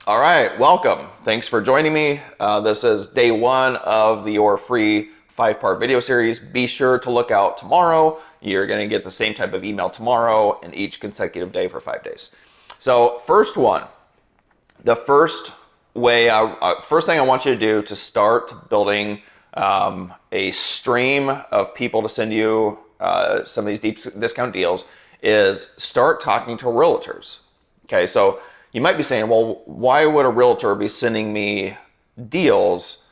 All right, welcome. Thanks for joining me. This is day one of your free 5-part video series. Be sure to look out tomorrow. You're going to get the same type of email tomorrow and each consecutive day for 5 days. So first one, the first thing I want you to do to start building a stream of people to send you some of these deep discount deals is start talking to realtors. Okay, so you might be saying, well, why would a realtor be sending me deals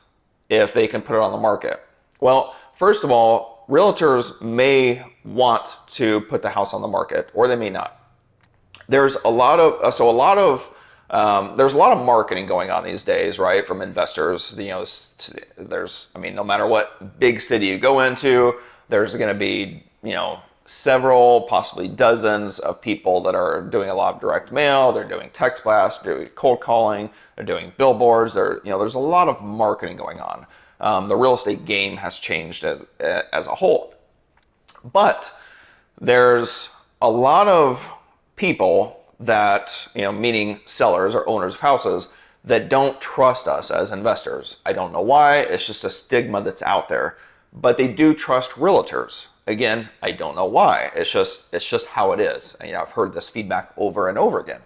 if they can put it on the market? Well, first of all, realtors may want to put the house on the market, or they may not. There's a lot of marketing going on these days, right? From investors, no matter what big city you go into, there's going to be, several, possibly dozens of people that are doing a lot of direct mail. They're doing text blasts, doing cold calling, they're doing billboards. There's a lot of marketing going on. The real estate game has changed as a whole, but there's a lot of people that, meaning sellers or owners of houses, that don't trust us as investors. I don't know why. It's just a stigma that's out there, but they do trust realtors. Again, I don't know why. It's just how it is. And, I've heard this feedback over and over again.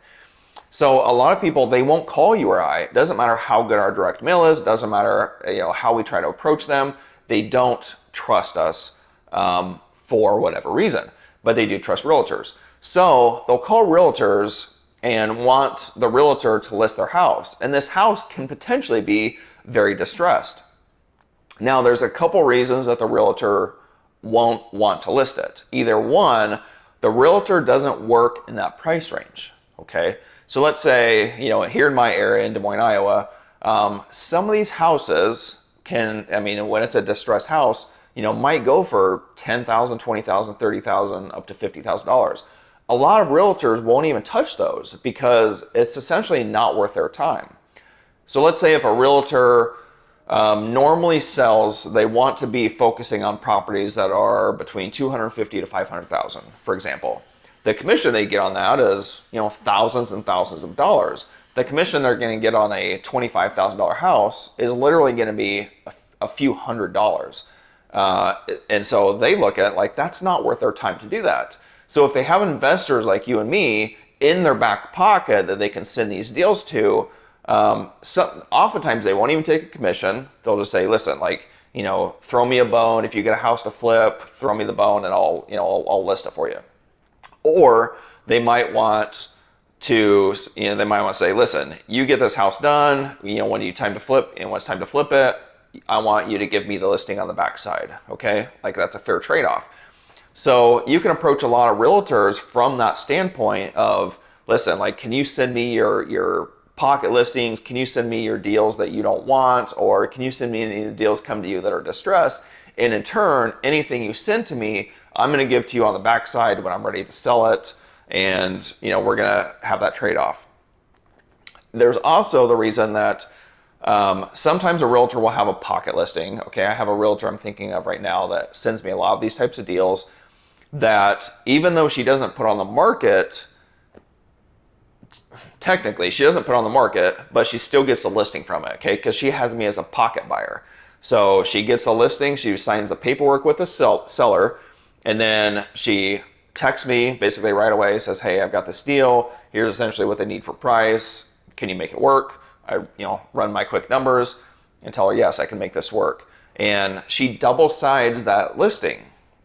So a lot of people, they won't call you or I. It doesn't matter how good our direct mail is. It doesn't matter, how we try to approach them. They don't trust us for whatever reason, but they do trust realtors. So they'll call realtors and want the realtor to list their house. And this house can potentially be very distressed. Now, there's a couple reasons that the realtor won't want to list it. Either one, the realtor doesn't work in that price range. Okay. So let's say, here in my area in Des Moines, Iowa, some of these houses when it's a distressed house, might go for $10,000, $20,000, $30,000, up to $50,000. A lot of realtors won't even touch those because it's essentially not worth their time. So let's say if a realtor normally sells, they want to be focusing on properties that are between $250,000 to $500,000, for example. The commission they get on that is, thousands and thousands of dollars. The commission they're going to get on a $25,000 house is literally going to be a few $100s. And so they look at it like that's not worth their time to do that. So if they have investors like you and me in their back pocket that they can send these deals to, oftentimes they won't even take a commission. They'll just say, listen, throw me a bone. If you get a house to flip, throw me the bone and I'll list it for you. Or they might want to, say, listen, you get this house done, when you time to flip and when it's time to flip it, I want you to give me the listing on the backside. Okay. That's a fair trade-off. So you can approach a lot of realtors from that standpoint of, listen, can you send me your pocket listings? Can you send me your deals that you don't want? Or can you send me any deals come to you that are distressed? And in turn, anything you send to me, I'm going to give to you on the backside when I'm ready to sell it. And, we're going to have that trade-off. There's also the reason that sometimes a realtor will have a pocket listing. Okay, I have a realtor I'm thinking of right now that sends me a lot of these types of deals that even though she doesn't put on the market, technically she doesn't put on the market, but she still gets a listing from it, okay? Because she has me as a pocket buyer. So she gets a listing, she signs the paperwork with the seller, and then she texts me basically right away, says, hey, I've got this deal. Here's essentially what they need for price. Can you make it work? I run my quick numbers and tell her, yes, I can make this work. And she double sides that listing,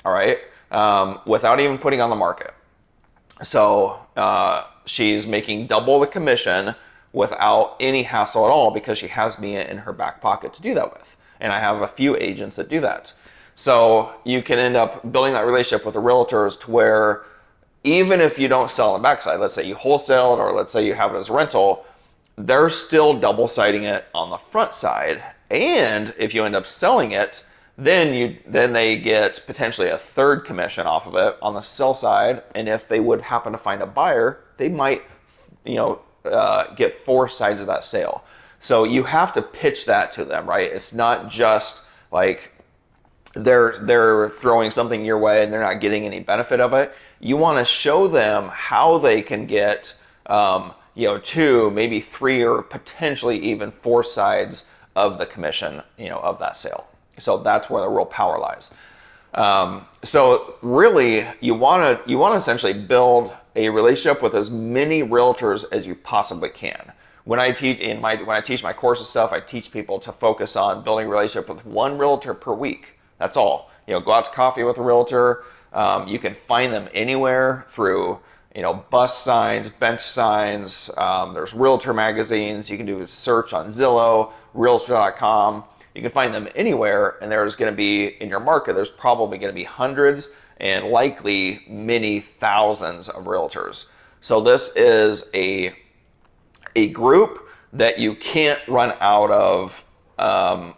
all right, without even putting on the market. So she's making double the commission without any hassle at all because she has me in her back pocket to do that with. And I have a few agents that do that. So you can end up building that relationship with the realtors to where even if you don't sell on the backside, let's say you wholesale it or let's say you have it as rental, they're still double siding it on the front side. And if you end up selling it, then they get potentially a third commission off of it on the sell side. And if they would happen to find a buyer, they might, get 4 sides of that sale. So you have to pitch that to them, right? It's not just like they're throwing something your way and they're not getting any benefit of it. You want to show them how they can get, 2, maybe 3, or potentially even 4 sides of the commission, of that sale. So that's where the real power lies. So really, you want to essentially build a relationship with as many realtors as you possibly can. When I teach my courses stuff, I teach people to focus on building a relationship with one realtor per week. That's all. Go out to coffee with a realtor. You can find them anywhere through bus signs, bench signs. There's realtor magazines. You can do a search on Zillow, Realtor.com. You can find them anywhere, and there's going to be, in your market, there's probably going to be hundreds and likely many thousands of realtors. So this is a group that you can't run out of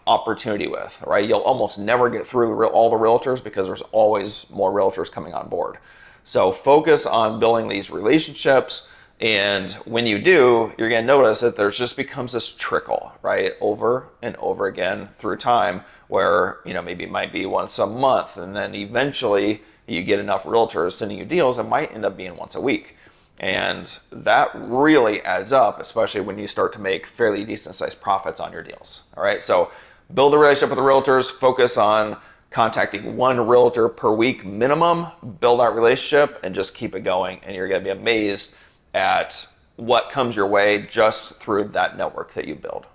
opportunity with, right? You'll almost never get through all the realtors because there's always more realtors coming on board. So focus on building these relationships. And when you do, you're going to notice that there just becomes this trickle, right? Over and over again through time where, maybe it might be once a month. And then eventually you get enough realtors sending you deals, it might end up being once a week. And that really adds up, especially when you start to make fairly decent sized profits on your deals. All right. So build a relationship with the realtors, focus on contacting one realtor per week minimum, build that relationship, and just keep it going. And you're going to be amazed at what comes your way just through that network that you build.